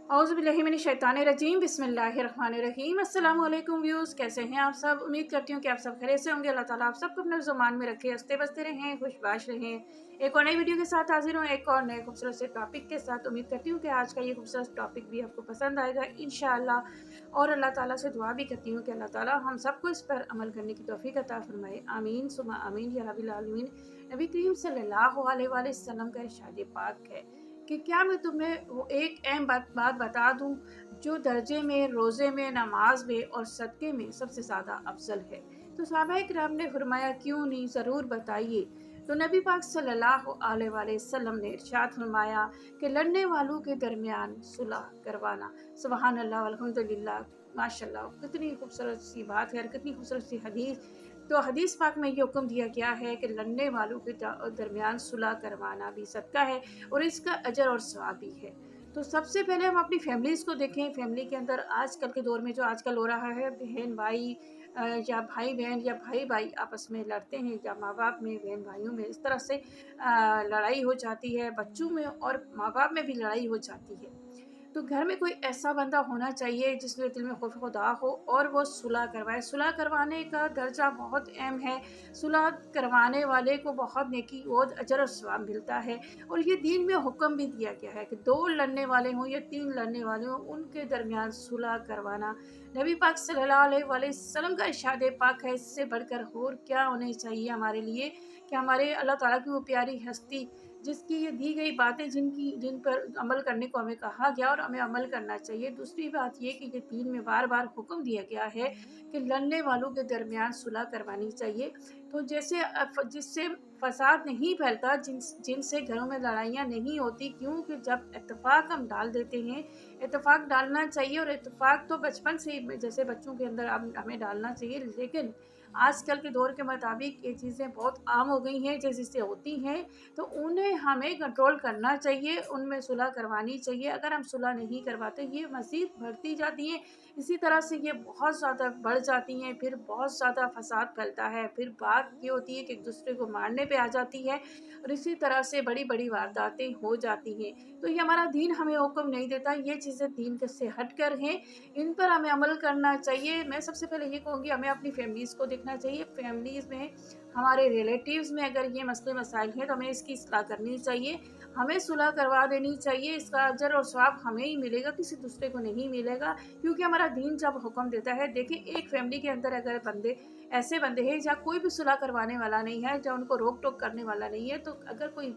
औज़ुबिल्लाहि मिनश्शैतानिर्रजीम बिस्मिल्लाहिर्रहमानिर्रहीम। अस्सलाम वालेकुम व्यूज़, कैसे हैं आप सब। उम्मीद करती हूँ कि आप सब खैरियत से होंगे। अल्लाह ताला आप सबको अपने ज़ुबान में रखे, हंसते बसते रहें, खुशबाश रहें। एक और नई वीडियो के साथ हाजिर हूँ, एक और नए खूबसूरत से टॉपिक के साथ। उम्मीद करती हूँ कि आज का ये खूबसूरत टॉपिक भी आपको पसंद आएगा इंशाअल्लाह। और अल्लाह ताला से दुआ भी करती हूँ कि अल्लाह ताला हम सबको इस पर अमल करने की तौफीक अता फरमाए। आमीन सुमा आमीन या रब्बिल आलमीन। नबी करीम सल्लल्लाहु अलैहि वसल्लम का इरशाद पाक है कि क्या मैं तुम्हें वो एक अहम बात बता दूं जो दर्जे में, रोज़े में, नमाज में और सदक़े में सबसे ज़्यादा अफ़ज़ल है। तो सहाबाए किराम ने फरमाया क्यों नहीं, ज़रूर बताइए। तो नबी पाक सल्लल्लाहु अलैहि वसल्लम ने इरशाद फरमाया कि लड़ने वालों के दरमियान सुलह करवाना। सुबहान अल्लाह वल्हम्दुलिल्लाह, माशाअल्लाह, कितनी खूबसूरत सी बात है और कितनी खूबसूरत सी हदीस। तो हदीस पाक में ये हुक्म दिया गया है कि लड़ने वालों के दरमियान सुलह करवाना भी सदका है और इसका अजर और सवाब भी है। तो सबसे पहले हम अपनी फैमिलीज़ को देखें। फैमिली के अंदर आजकल के दौर में जो आजकल हो रहा है, बहन भाई या भाई बहन या भाई भाई आपस में लड़ते हैं, या माँ बाप में, बहन भाइयों में इस तरह से लड़ाई हो जाती है, बच्चों में और माँ बाप में भी लड़ाई हो जाती है। तो घर में कोई ऐसा बंदा होना चाहिए जिसके दिल में खौफ खुदा हो और वो सुलह करवाए। सुलह करवाने का दर्जा बहुत अहम है। सुलह करवाने वाले को बहुत नेकी और अजर और सवाब मिलता है। और ये दीन में हुक्म भी दिया गया है कि 2 लड़ने वाले हों या 3 लड़ने वाले हों, उनके दरमियान सुलह करवाना नबी पाक सल्लल्लाहु अलैहि वसल्लम का इरशाद पाक है। इससे बढ़कर और क्या होने चाहिए हमारे लिए कि हमारे अल्लाह ताला की वो प्यारी हस्ती जिसकी ये दी गई बातें, जिन पर अमल करने को हमें कहा गया और हमें अमल करना चाहिए। दूसरी बात ये कि ये दीन में बार-बार हुक्म दिया गया है कि लड़ने वालों के दरमियान सुलह करवानी चाहिए। तो जैसे जिससे फ़साद नहीं फैलता, जिनसे घरों में लड़ाइयाँ नहीं होती। क्यों कि जब इत्तेफ़ाक हम डाल देते हैं, इत्तेफ़ाक डालना चाहिए और इत्तेफ़ाक तो बचपन से ही जैसे बच्चों के अंदर अब हमें डालना चाहिए। लेकिन आजकल के दौर के मुताबिक ये चीज़ें बहुत आम हो गई हैं, जैसे होती हैं, तो उन्हें हमें कंट्रोल करना चाहिए, उनमें सुलह करवानी चाहिए। अगर हम सुलह नहीं करवाते, ये मज़ीद बढ़ती जाती हैं, इसी तरह से ये बहुत ज़्यादा बढ़ जाती हैं, फिर बहुत ज़्यादा फ़साद फैलता है, फिर बात ये होती है कि एक-दूसरे को मारने पे आ जाती है और इसी तरह से बड़ी-बड़ी वारदातें हो जाती हैं। तो ये हमारा दीन हमें हुक्म नहीं देता, ये चीज़ें दीन से हट कर हैं, इन पर हमें अमल करना चाहिए। मैं सबसे पहले ये कहूँगी, हमें अपनी फैमिलीज़ को देखना चाहिए। फैमिलीज़ में, हमारे रिलेटिव्स में अगर ये मसले मसाइल हैं तो हमें इसकी इस्लाह करनी चाहिए, हमें सुलह करवा देनी चाहिए। इसका अजर और सवाब हमें ही मिलेगा, किसी दूसरे को नहीं मिलेगा। क्योंकि हमारा दीन जब हुक्म देता है, देखिए एक फैमिली के अंदर अगर ऐसे बंदे हैं जहाँ कोई भी सुलह करवाने वाला नहीं है, जहाँ उनको रोक टोक करने वाला नहीं है, तो अगर कोई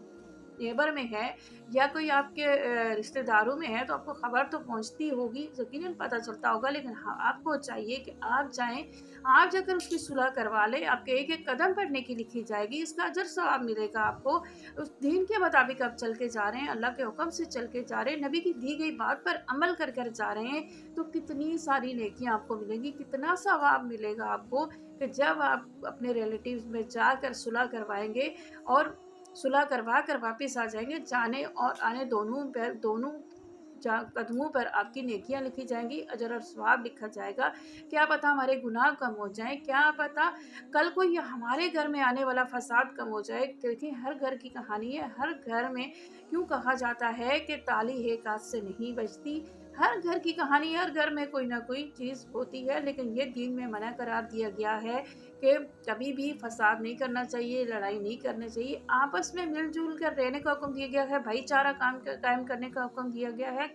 नेबर में है या कोई आपके रिश्तेदारों में है, तो आपको खबर तो पहुंचती होगी, यकीनन पता चलता होगा। लेकिन हाँ, आपको चाहिए कि आप जाएं, आप जाकर उसकी सुलह करवा लें। आपके एक एक कदम पर नेकी लिखी जाएगी, इसका अजर सवाब मिलेगा आपको। उस दीन के मुताबिक आप चल के जा रहे हैं, अल्लाह के हुक्म से चल के जा रहे हैं, नबी की दी गई बात पर अमल कर कर जा रहे हैं, तो कितनी सारी नेकियां आपको मिलेंगी, कितना सवाब मिलेगा आपको कि जब आप अपने रिलेटिव्स में जाकर सुलह करवाएंगे और सुलह करवा कर वापस आ जाएंगे। जाने और आने दोनों कदमों पर आपकी नेकियां लिखी जाएंगी, अजर और सवाब लिखा जाएगा। क्या पता हमारे गुनाह कम हो जाएं, क्या पता कल को ये हमारे घर में आने वाला फसाद कम हो जाए। क्योंकि हर घर की कहानी है, हर घर में क्यों कहा जाता है कि ताली एक हाथ से नहीं बजती। हर घर की कहानी, हर घर में कोई ना कोई चीज़ होती है, लेकिन ये दीन में मना करार दिया गया है कि कभी भी फसाद नहीं करना चाहिए, लड़ाई नहीं करनी चाहिए। आपस में मिलजुल कर रहने का हुक्म दिया गया है, भाईचारा कायम करने का हुक्म दिया गया है।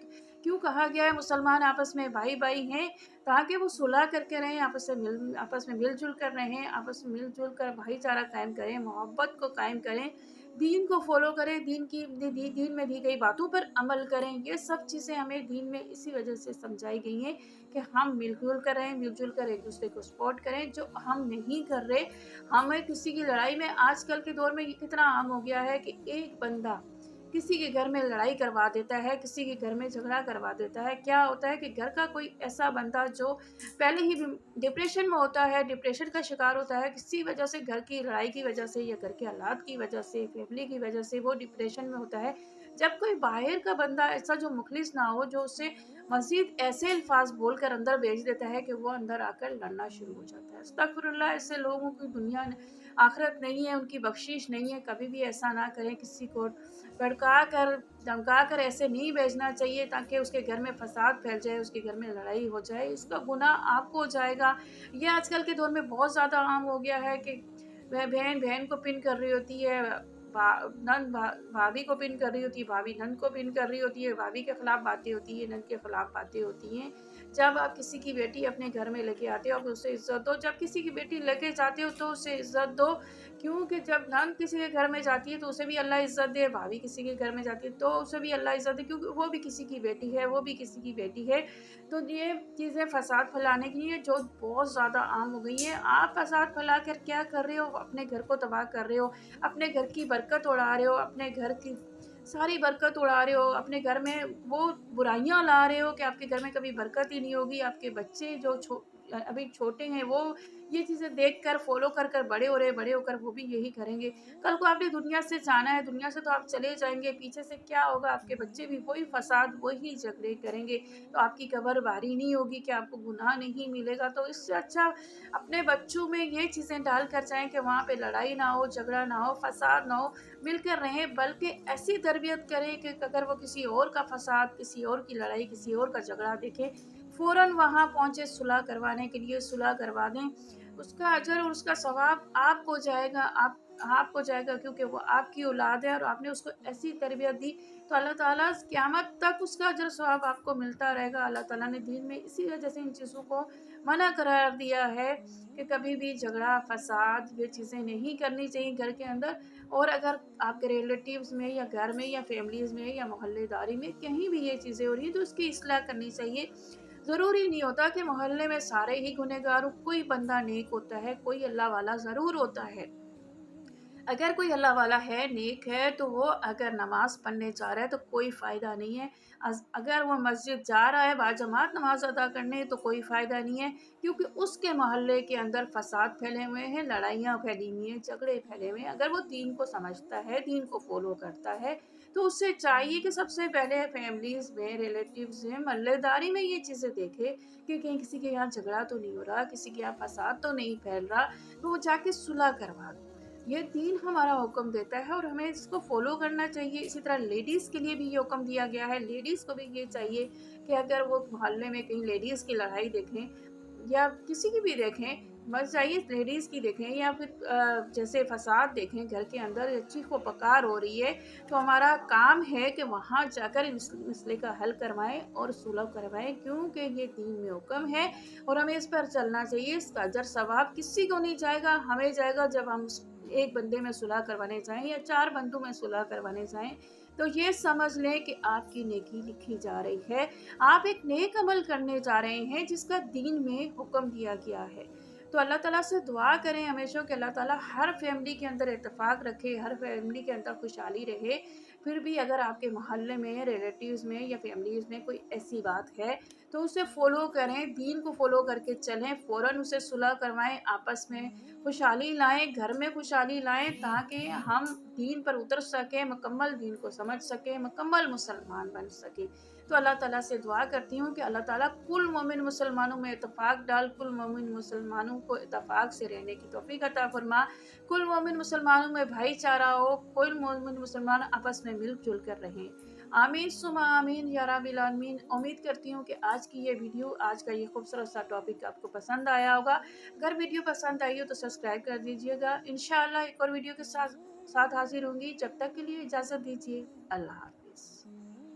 क्यों कहा गया है मुसलमान आपस में भाई भाई हैं, ताकि वो सुलह करके रहें, आपस में मिलजुल कर रहें, आपस में मिलजुल कर भाईचारा कायम करें, मोहब्बत को कायम करें, दीन को फॉलो करें, दीन में दी गई बातों पर अमल करें। ये सब चीज़ें हमें दीन में इसी वजह से समझाई गई हैं कि हम मिलजुल कर रहें, मिलजुल कर एक दूसरे को सपोर्ट करें। जो हम नहीं कर रहे, हमें किसी की लड़ाई में, आजकल के दौर में ये कितना आम हो गया है कि एक बंदा किसी के घर में लड़ाई करवा देता है, किसी के घर में झगड़ा करवा देता है। क्या होता है कि घर का कोई ऐसा बंदा जो पहले ही डिप्रेशन में होता है, डिप्रेशन का शिकार होता है, किसी वजह से, घर की लड़ाई की वजह से या घर के हालात की वजह से, फैमिली की वजह से वो डिप्रेशन में होता है। जब कोई बाहर का बंदा ऐसा जो मुखलिस ना हो, जो उसे मज़ीद ऐसे अल्फाज बोलकर अंदर भेज देता है कि वो अंदर आकर लड़ना शुरू हो जाता है। अस्तगफिरुल्लाह, ऐसे लोगों की दुनिया आखिरत नहीं है, उनकी बख्शिश नहीं है। कभी भी ऐसा ना करें, किसी को भड़का कर धमका कर ऐसे नहीं भेजना चाहिए ताकि उसके घर में फसाद फैल जाए, उसके घर में लड़ाई हो जाए, इसका गुनाह आपको हो जाएगा। ये आजकल के दौर में बहुत ज़्यादा आम हो गया है कि वह बहन बहन को पिन कर रही होती है, नन भाभी को पिन कर रही होती है, भाभी नन को पिन कर रही होती है, भाभी के खिलाफ बातें होती है, नन के खिलाफ बातें होती हैं। जब आप किसी की बेटी अपने घर में लेके आते हो, आप उसे इज्जत दो। जब किसी की बेटी लेके जाते हो तो उसे इज्जत दो, क्योंकि जब नन किसी के घर में जाती है तो उसे भी अल्लाह इज्जत दे, भाभी किसी के घर में जाती है तो उसे भी अल्लाह इज्जत दे, क्योंकि वो भी किसी की बेटी है, वो भी किसी की बेटी है। तो ये चीज़ें फसाद फैलाने के लिए जो बहुत ज़्यादा आम हो गई है। आप फसाद फैला कर क्या कर रहे हो? अपने घर को तबाह कर रहे हो, अपने घर की बरकत उड़ा रहे हो, अपने घर की सारी बरकत उड़ा रहे हो, अपने घर में वो बुराइयां ला रहे हो कि आपके घर में कभी बरकत ही नहीं होगी। आपके बच्चे जो अभी छोटे हैं वो ये चीज़ें देखकर फॉलो कर कर बड़े हो रहे, बड़े होकर वो भी यही करेंगे। कल को आपने दुनिया से जाना है, दुनिया से तो आप चले जाएंगे, पीछे से क्या होगा? आपके बच्चे भी वही फसाद, वही झगड़े करेंगे, तो आपकी कब्र भारी नहीं होगी कि आपको गुनाह नहीं मिलेगा। तो इससे अच्छा अपने बच्चों में ये चीज़ें डाल कर जाएँ कि वहाँ पे लड़ाई ना हो, झगड़ा ना हो, फसाद ना हो, मिलकर रहें। बल्कि ऐसी तरबियत करें कि अगर वो किसी और का फसाद, किसी और की लड़ाई, किसी और का झगड़ा देखें, फ़ौरन वहाँ पहुँचे सुलह करवाने के लिए, सुलह करवा दें। उसका अजर और उसका सवाब आपको जाएगा, आपको जाएगा, क्योंकि वो आपकी औलाद है और आपने उसको ऐसी तरबियत दी, तो अल्लाह ताला क़यामत तक उसका अजर सवाब आपको मिलता रहेगा। अल्लाह ताला ने दीन में इसी वजह से इन चीज़ों को मना करार दिया है कि कभी भी झगड़ा, फसाद ये चीज़ें नहीं करनी चाहिए घर के अंदर। और अगर आपके रिलेटिव्स में या घर में या फैमिलीज़ में या मोहल्लेदारी में कहीं भी ये चीज़ें हो रही हैं तो उसकी इस्लाह करनी चाहिए। ज़रूरी नहीं होता कि मोहल्ले में सारे ही गुनहगार हों, कोई बंदा नेक होता है, कोई अल्लाह वाला ज़रूर होता है। अगर कोई अल्लाह वाला है, नेक है, तो वो अगर नमाज़ पढ़ने जा रहा है तो कोई फ़ायदा नहीं है। अगर वो मस्जिद जा रहा है बाजमात नमाज़ अदा करने तो कोई फ़ायदा नहीं है, क्योंकि उसके मोहल्ले के अंदर फ़साद फैले हुए हैं, लड़ाइयाँ फैली हुई हैं, झगड़े फैले हुए हैं। अगर वो दीन को समझता है, दीन को फ़ॉलो करता है, तो उससे चाहिए कि सबसे पहले फैमिलीज़ में, रिलेटिव्स में, मोहल्लेदारी में ये चीज़ें देखे कि कहीं किसी के यहाँ झगड़ा तो नहीं हो रहा, किसी के यहाँ फ़साद तो नहीं फैल रहा, तो वो जाके सुलह करवा दे। ये दीन हमारा हुक्म देता है और हमें इसको फॉलो करना चाहिए। इसी तरह लेडीज़ के लिए भी ये हुक्म दिया गया है। लेडीज़ को भी ये चाहिए कि अगर वो मोहल्ले में कहीं लेडीज़ की लड़ाई देखें या किसी की भी देखें, बस चाहिए लेडीज़ की देखें या फिर जैसे फसाद देखें घर के अंदर या चीखो-पुकार हो रही है, तो हमारा काम है कि वहाँ जाकर इस मसले का हल करवाएँ और सुलह करवाएँ, क्योंकि ये दीन में हुक्म है और हमें इस पर चलना चाहिए। इसका अजर सवाब किसी को नहीं जाएगा, हमें जाएगा। जब हम एक बंदे में सुलह करवाने जाएँ या 4 बंदों में सुलह करवाने जाएँ, तो ये समझ लें कि आपकी नेकी लिखी जा रही है। आप एक नेक अमल करने जा रहे हैं जिसका दीन में हुक्म दिया गया है। तो अल्लाह ताला से दुआ करें हमेशा कि अल्लाह ताला हर फैमिली के अंदर इत्तेफाक रखे, हर फैमिली के अंदर खुशहाली रहे। फिर भी अगर आपके मोहल्ले में, रिलेटिव्स में या फैमिलीज़ में कोई ऐसी बात है, तो उसे फ़ॉलो करें, दीन को फ़ॉलो करके चलें, फ़ौरन उसे सुलह करवाएँ, आपस में खुशहाली लाएँ, घर में खुशहाली लाएँ, ताकि हम दीन पर उतर सकें, मुकम्मल दीन को समझ सकें, मुकम्मल मुसलमान बन सकें। तो अल्लाह ताला से दुआ करती हूँ कि अल्लाह ताला कुल मोमिन मुसलमानों में इत्तेफाक डाल, कुल मोमिन मुसलमानों को इत्तेफाक से रहने की तौफ़ीक अता फ़रमा, कुल मोमिन मुसलमानों में भाईचारा हो, कुल मोमिन मुसलमान आपस में मिल-जुल कर रहें। आमीन सुम्मा आमीन या रब्बिल आलमीन। उम्मीद करती हूँ कि आज की ये वीडियो, आज का ये खूबसूरत सा टॉपिक आपको पसंद आया होगा। अगर वीडियो पसंद आई हो तो सब्सक्राइब कर दीजिएगा। इंशाअल्लाह एक और वीडियो के साथ हाज़िर होंगी। जब तक के लिए इजाज़त दीजिए। अल्लाह हाफ़िज़।